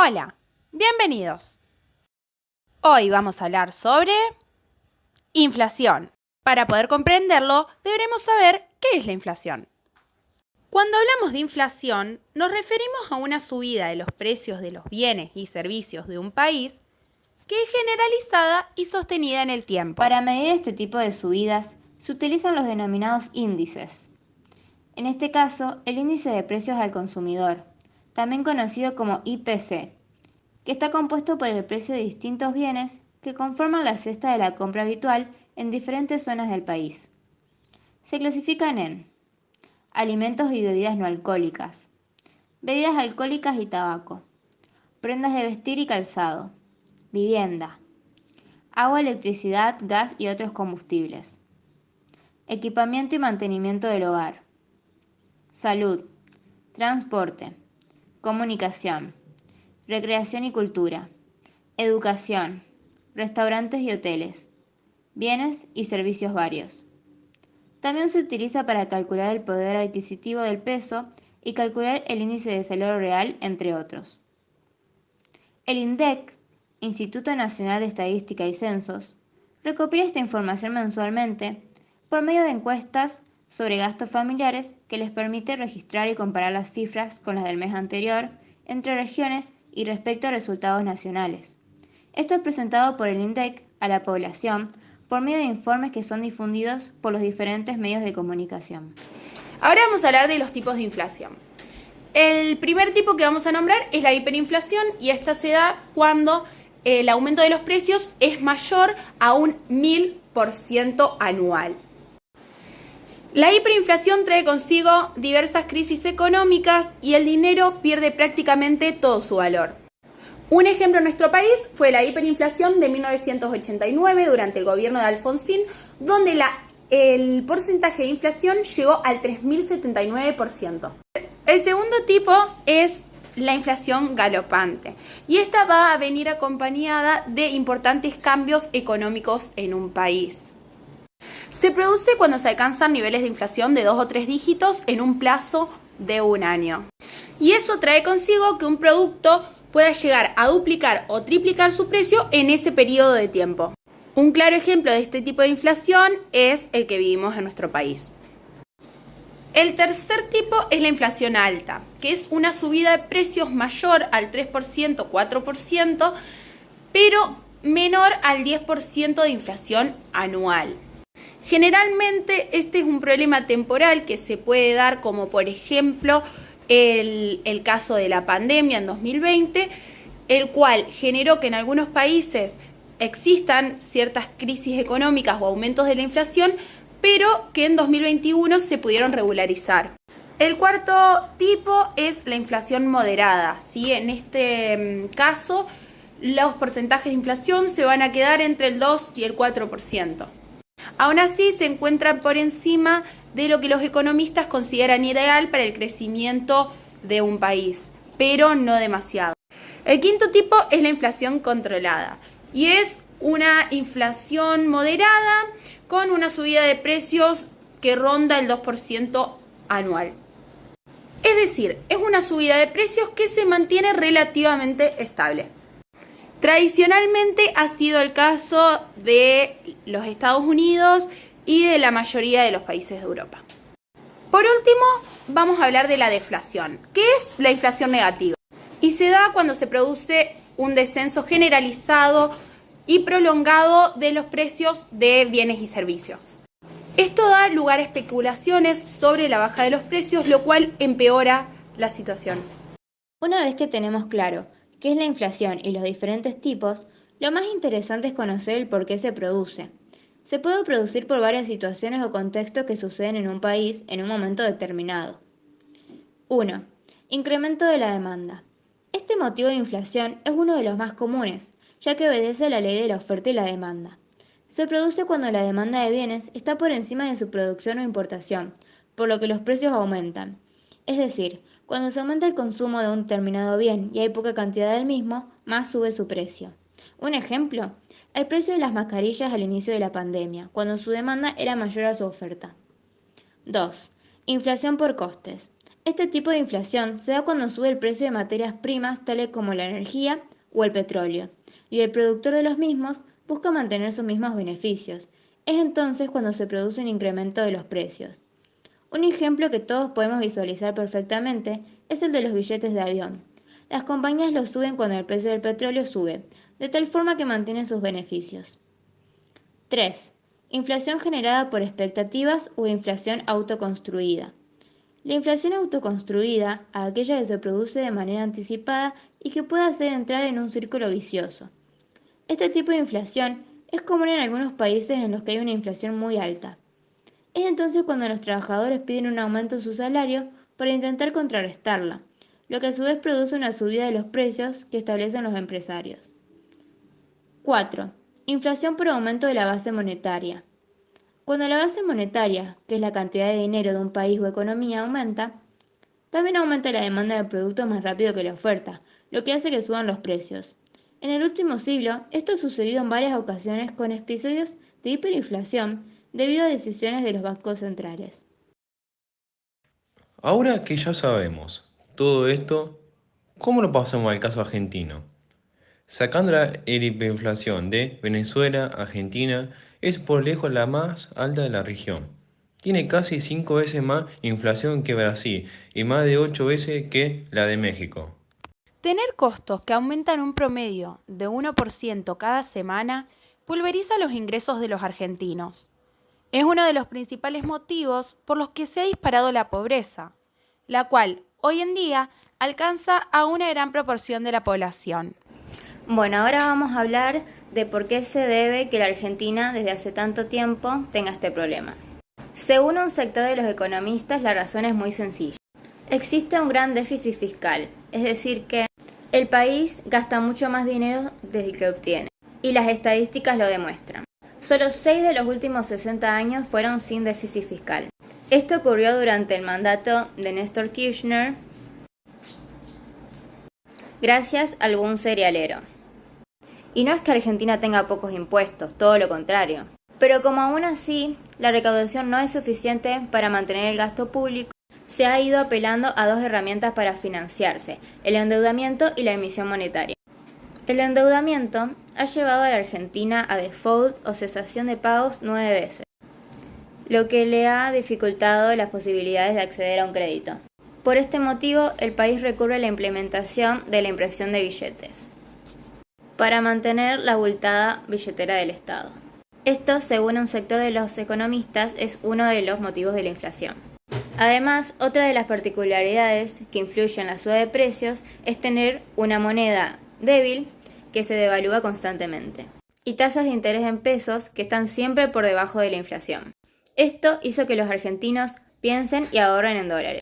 Hola, bienvenidos. Hoy vamos a hablar sobre inflación. Para poder comprenderlo, deberemos saber qué es la inflación. Cuando hablamos de inflación, nos referimos a una subida de los precios de los bienes y servicios de un país que es generalizada y sostenida en el tiempo. Para medir este tipo de subidas, se utilizan los denominados índices. En este caso, el índice de precios al consumidor, también conocido como IPC, que está compuesto por el precio de distintos bienes que conforman la cesta de la compra habitual en diferentes zonas del país. Se clasifican en alimentos y bebidas no alcohólicas, bebidas alcohólicas y tabaco, prendas de vestir y calzado, vivienda, agua, electricidad, gas y otros combustibles, equipamiento y mantenimiento del hogar, salud, transporte, comunicación, recreación y cultura, educación, restaurantes y hoteles, bienes y servicios varios. También se utiliza para calcular el poder adquisitivo del peso y calcular el índice de salario real, entre otros. El INDEC, Instituto Nacional de Estadística y Censos, recopila esta información mensualmente por medio de encuestas sobre gastos familiares que les permite registrar y comparar las cifras con las del mes anterior entre regiones y respecto a resultados nacionales. Esto es presentado por el INDEC a la población por medio de informes que son difundidos por los diferentes medios de comunicación. Ahora vamos a hablar de los tipos de inflación. El primer tipo que vamos a nombrar es la hiperinflación y esta se da cuando el aumento de los precios es mayor a un 1000% anual. La hiperinflación trae consigo diversas crisis económicas y el dinero pierde prácticamente todo su valor. Un ejemplo en nuestro país fue la hiperinflación de 1989 durante el gobierno de Alfonsín, donde el porcentaje de inflación llegó al 3079%. El segundo tipo es la inflación galopante y esta va a venir acompañada de importantes cambios económicos en un país. Se produce cuando se alcanzan niveles de inflación de 2 o 3 dígitos en un plazo de un año. Y eso trae consigo que un producto pueda llegar a duplicar o triplicar su precio en ese periodo de tiempo. Un claro ejemplo de este tipo de inflación es el que vivimos en nuestro país. El tercer tipo es la inflación alta, que es una subida de precios mayor al 3%, 4%, pero menor al 10% de inflación anual. Generalmente este es un problema temporal que se puede dar, como por ejemplo el caso de la pandemia en 2020, el cual generó que en algunos países existan ciertas crisis económicas o aumentos de la inflación, pero que en 2021 se pudieron regularizar. El cuarto tipo es la inflación moderada, ¿sí? En este caso, los porcentajes de inflación se van a quedar entre el 2 y el 4%. Aún así, se encuentran por encima de lo que los economistas consideran ideal para el crecimiento de un país, pero no demasiado. El quinto tipo es la inflación controlada y es una inflación moderada con una subida de precios que ronda el 2% anual. Es decir, es una subida de precios que se mantiene relativamente estable. Tradicionalmente ha sido el caso de los Estados Unidos y de la mayoría de los países de Europa. Por último, vamos a hablar de la deflación, que es la inflación negativa, y se da cuando se produce un descenso generalizado y prolongado de los precios de bienes y servicios. Esto da lugar a especulaciones sobre la baja de los precios, lo cual empeora la situación. Una vez que tenemos claro qué es la inflación y los diferentes tipos, lo más interesante es conocer el por qué se produce. Se puede producir por varias situaciones o contextos que suceden en un país en un momento determinado. 1. Incremento de la demanda. Este motivo de inflación es uno de los más comunes, ya que obedece a la ley de la oferta y la demanda. Se produce cuando la demanda de bienes está por encima de su producción o importación, por lo que los precios aumentan. Es decir, cuando se aumenta el consumo de un determinado bien y hay poca cantidad del mismo, más sube su precio. Un ejemplo, el precio de las mascarillas al inicio de la pandemia, cuando su demanda era mayor a su oferta. 2. Inflación por costes. Este tipo de inflación se da cuando sube el precio de materias primas tales como la energía o el petróleo, y el productor de los mismos busca mantener sus mismos beneficios. Es entonces cuando se produce un incremento de los precios. Un ejemplo que todos podemos visualizar perfectamente es el de los billetes de avión. Las compañías los suben cuando el precio del petróleo sube, de tal forma que mantienen sus beneficios. 3. Inflación generada por expectativas o inflación autoconstruida. La inflación autoconstruida, aquella que se produce de manera anticipada y que puede hacer entrar en un círculo vicioso. Este tipo de inflación es común en algunos países en los que hay una inflación muy alta. Es entonces cuando los trabajadores piden un aumento en su salario para intentar contrarrestarla, lo que a su vez produce una subida de los precios que establecen los empresarios. 4. Inflación por aumento de la base monetaria. Cuando la base monetaria, que es la cantidad de dinero de un país o economía, aumenta, también aumenta la demanda de productos más rápido que la oferta, lo que hace que suban los precios. En el último siglo, esto ha sucedido en varias ocasiones con episodios de hiperinflación debido a decisiones de los bancos centrales. Ahora que ya sabemos todo esto, ¿cómo lo pasamos al caso argentino? Sacando la hiperinflación de Venezuela, Argentina es por lejos la más alta de la región. Tiene casi 5 veces más inflación que Brasil y más de 8 veces que la de México. Tener costos que aumentan un promedio de 1% cada semana pulveriza los ingresos de los argentinos. Es uno de los principales motivos por los que se ha disparado la pobreza, la cual hoy en día alcanza a una gran proporción de la población. Bueno, ahora vamos a hablar de por qué se debe que la Argentina desde hace tanto tiempo tenga este problema. Según un sector de los economistas, la razón es muy sencilla. Existe un gran déficit fiscal, es decir que el país gasta mucho más dinero del que obtiene, y las estadísticas lo demuestran. Solo 6 de los últimos 60 años fueron sin déficit fiscal. Esto ocurrió durante el mandato de Néstor Kirchner, gracias a algún cerealero. Y no es que Argentina tenga pocos impuestos, todo lo contrario. Pero como aún así la recaudación no es suficiente para mantener el gasto público, se ha ido apelando a dos herramientas para financiarse, el endeudamiento y la emisión monetaria. El endeudamiento ha llevado a la Argentina a default o cesación de pagos 9 veces, lo que le ha dificultado las posibilidades de acceder a un crédito. Por este motivo, el país recurre a la implementación de la impresión de billetes para mantener la abultada billetera del Estado. Esto, según un sector de los economistas, es uno de los motivos de la inflación. Además, otra de las particularidades que influyen en la suba de precios es tener una moneda débil que se devalúa constantemente y tasas de interés en pesos que están siempre por debajo de la inflación. Esto hizo que los argentinos piensen y ahorren en dólares.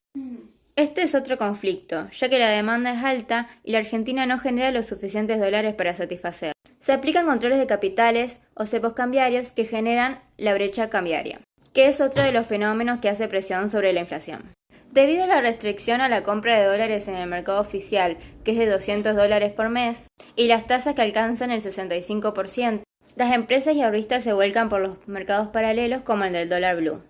Este es otro conflicto, ya que la demanda es alta y la Argentina no genera los suficientes dólares para satisfacer. Se aplican controles de capitales o cepos cambiarios que generan la brecha cambiaria, que es otro de los fenómenos que hace presión sobre la inflación. Debido a la restricción a la compra de dólares en el mercado oficial, que es de $200 por mes, y las tasas que alcanzan el 65%, las empresas y ahorristas se vuelcan por los mercados paralelos como el del dólar blue.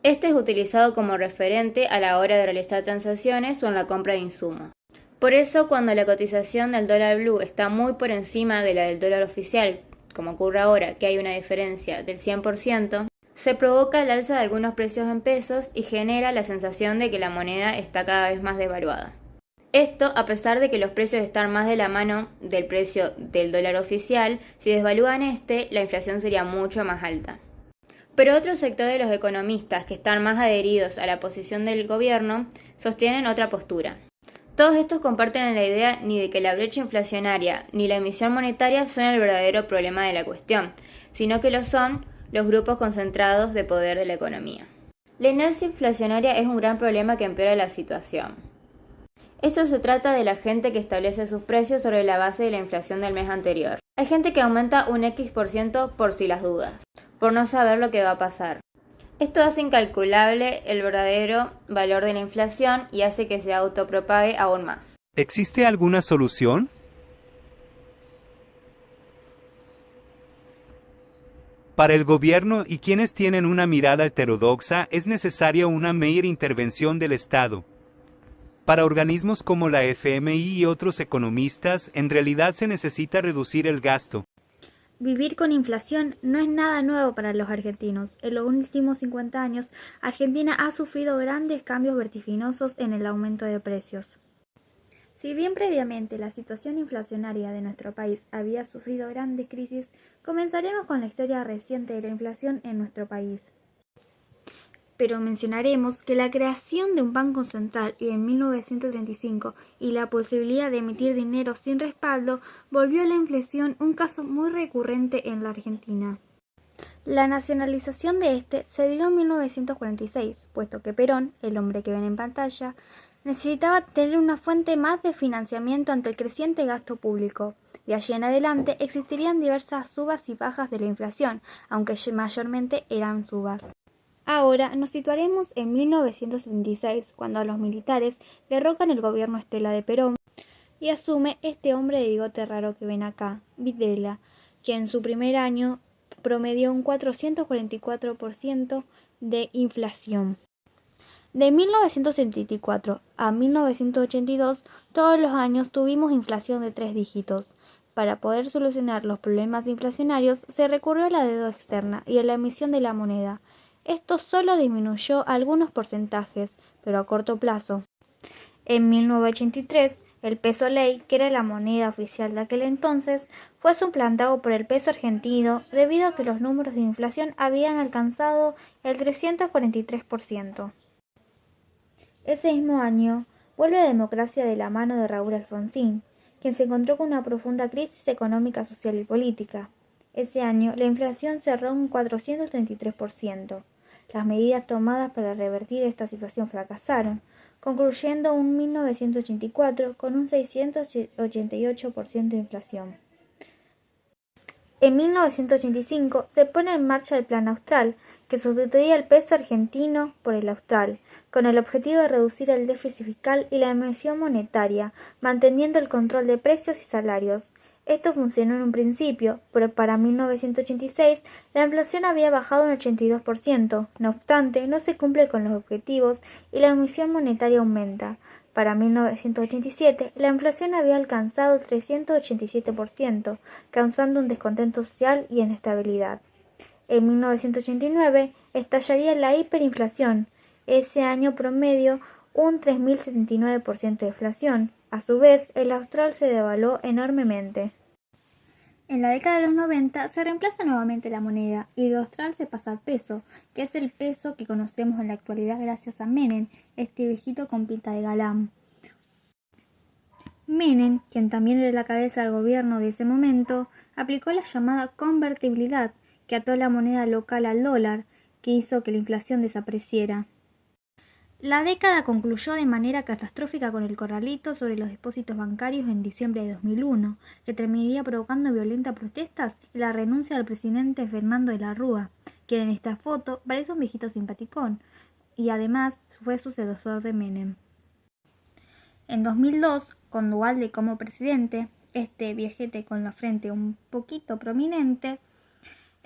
Este es utilizado como referente a la hora de realizar transacciones o en la compra de insumos. Por eso, cuando la cotización del dólar blue está muy por encima de la del dólar oficial, como ocurre ahora que hay una diferencia del 100%, se provoca el alza de algunos precios en pesos y genera la sensación de que la moneda está cada vez más devaluada. Esto a pesar de que los precios están más de la mano del precio del dólar oficial, si desvalúan la inflación sería mucho más alta. Pero otro sector de los economistas que están más adheridos a la posición del gobierno sostienen otra postura. Todos estos comparten la idea ni de que la brecha inflacionaria ni la emisión monetaria son el verdadero problema de la cuestión, sino que lo son los grupos concentrados de poder de la economía. La inercia inflacionaria es un gran problema que empeora la situación. Esto se trata de la gente que establece sus precios sobre la base de la inflación del mes anterior. Hay gente que aumenta un X% por si las dudas, por no saber lo que va a pasar. Esto hace incalculable el verdadero valor de la inflación y hace que se autopropague aún más. ¿Existe alguna solución? Para el gobierno y quienes tienen una mirada heterodoxa es necesaria una mayor intervención del Estado. Para organismos como la FMI y otros economistas, en realidad se necesita reducir el gasto. Vivir con inflación no es nada nuevo para los argentinos. En los últimos 50 años, Argentina ha sufrido grandes cambios vertiginosos en el aumento de precios. Si bien previamente la situación inflacionaria de nuestro país había sufrido grandes crisis, comenzaremos con la historia reciente de la inflación en nuestro país. Pero mencionaremos que la creación de un banco central en 1935 y la posibilidad de emitir dinero sin respaldo volvió a la inflación un caso muy recurrente en la Argentina. La nacionalización de este se dio en 1946, puesto que Perón, el hombre que ven en pantalla, necesitaba tener una fuente más de financiamiento ante el creciente gasto público. De allí en adelante existirían diversas subas y bajas de la inflación, aunque mayormente eran subas. Ahora nos situaremos en 1976, cuando los militares derrocan el gobierno Estela de Perón y asume este hombre de bigote raro que ven acá, Videla, quien en su primer año promedió un 444% de inflación. De 1974 a 1982, todos los años tuvimos inflación de 3 dígitos. Para poder solucionar los problemas inflacionarios, se recurrió a la deuda externa y a la emisión de la moneda. Esto solo disminuyó algunos porcentajes, pero a corto plazo. En 1983, el peso ley, que era la moneda oficial de aquel entonces, fue suplantado por el peso argentino debido a que los números de inflación habían alcanzado el 343%. Ese mismo año, vuelve la democracia de la mano de Raúl Alfonsín, quien se encontró con una profunda crisis económica, social y política. Ese año, la inflación cerró en un 433%. Las medidas tomadas para revertir esta situación fracasaron, concluyendo en 1984 con un 688% de inflación. En 1985 se pone en marcha el Plan Austral, que sustituía el peso argentino por el austral, con el objetivo de reducir el déficit fiscal y la emisión monetaria, manteniendo el control de precios y salarios. Esto funcionó en un principio, pero para 1986 la inflación había bajado un 82%. No obstante, no se cumple con los objetivos y la emisión monetaria aumenta. Para 1987, la inflación había alcanzado 387%, causando un descontento social y inestabilidad. En 1989 estallaría la hiperinflación. Ese año promedio un 3.079% de inflación. A su vez, el austral se devaluó enormemente. En la década de los 90 se reemplaza nuevamente la moneda y el austral se pasa al peso, que es el peso que conocemos en la actualidad gracias a Menem, este viejito con pinta de galán. Menem, quien también era la cabeza del gobierno de ese momento, aplicó la llamada convertibilidad, que ató la moneda local al dólar, que hizo que la inflación desapareciera. La década concluyó de manera catastrófica con el corralito sobre los depósitos bancarios en diciembre de 2001, que terminaría provocando violentas protestas y la renuncia del presidente Fernando de la Rúa, quien en esta foto parece un viejito simpaticón, y además fue sucesor de Menem. En 2002, con Duhalde como presidente, este viejete con la frente un poquito prominente,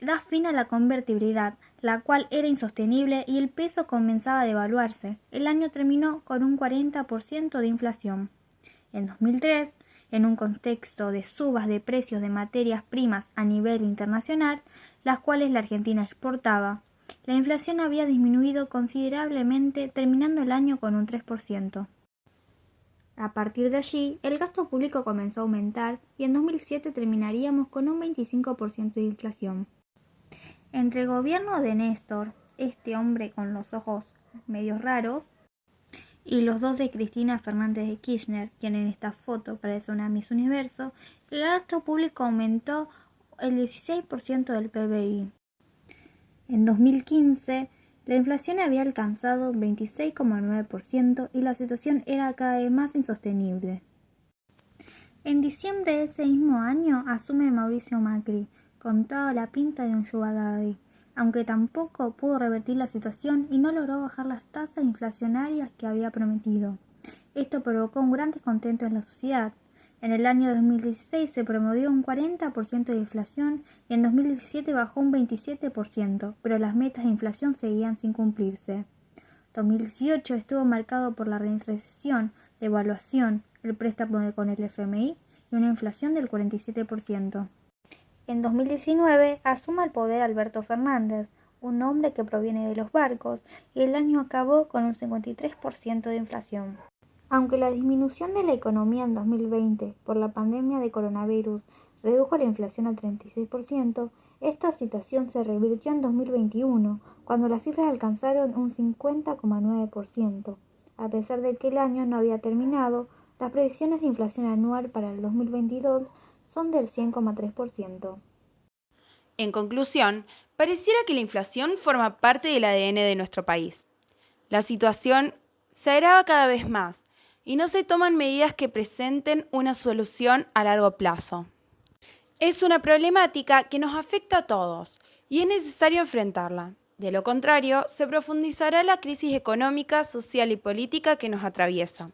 da fin a la convertibilidad, la cual era insostenible y el peso comenzaba a devaluarse. El año terminó con un 40% de inflación. En 2003, en un contexto de subas de precios de materias primas a nivel internacional, las cuales la Argentina exportaba, la inflación había disminuido considerablemente, terminando el año con un 3%. A partir de allí, el gasto público comenzó a aumentar y en 2007 terminaríamos con un 25% de inflación. Entre el gobierno de Néstor, este hombre con los ojos medios raros, y los dos de Cristina Fernández de Kirchner, quien en esta foto parece una Miss Universo, el gasto público aumentó el 16% del PBI. En 2015, la inflación había alcanzado 26,9% y la situación era cada vez más insostenible. En diciembre de ese mismo año asume Mauricio Macri, con toda la pinta de un sugar daddy, aunque tampoco pudo revertir la situación y no logró bajar las tasas inflacionarias que había prometido. Esto provocó un gran descontento en la sociedad. En el año 2016 se promovió un 40% de inflación y en 2017 bajó un 27%, pero las metas de inflación seguían sin cumplirse. 2018 estuvo marcado por la recesión, devaluación, el préstamo con el FMI y una inflación del 47%. En 2019 asume el poder Alberto Fernández, un hombre que proviene de los barcos, y el año acabó con un 53% de inflación. Aunque la disminución de la economía en 2020 por la pandemia de coronavirus redujo la inflación al 36%, esta situación se revirtió en 2021, cuando las cifras alcanzaron un 50,9%. A pesar de que el año no había terminado, las previsiones de inflación anual para el 2022 son del 100,3%. En conclusión, pareciera que la inflación forma parte del ADN de nuestro país. La situación se agrava cada vez más y no se toman medidas que presenten una solución a largo plazo. Es una problemática que nos afecta a todos y es necesario enfrentarla. De lo contrario, se profundizará la crisis económica, social y política que nos atraviesa.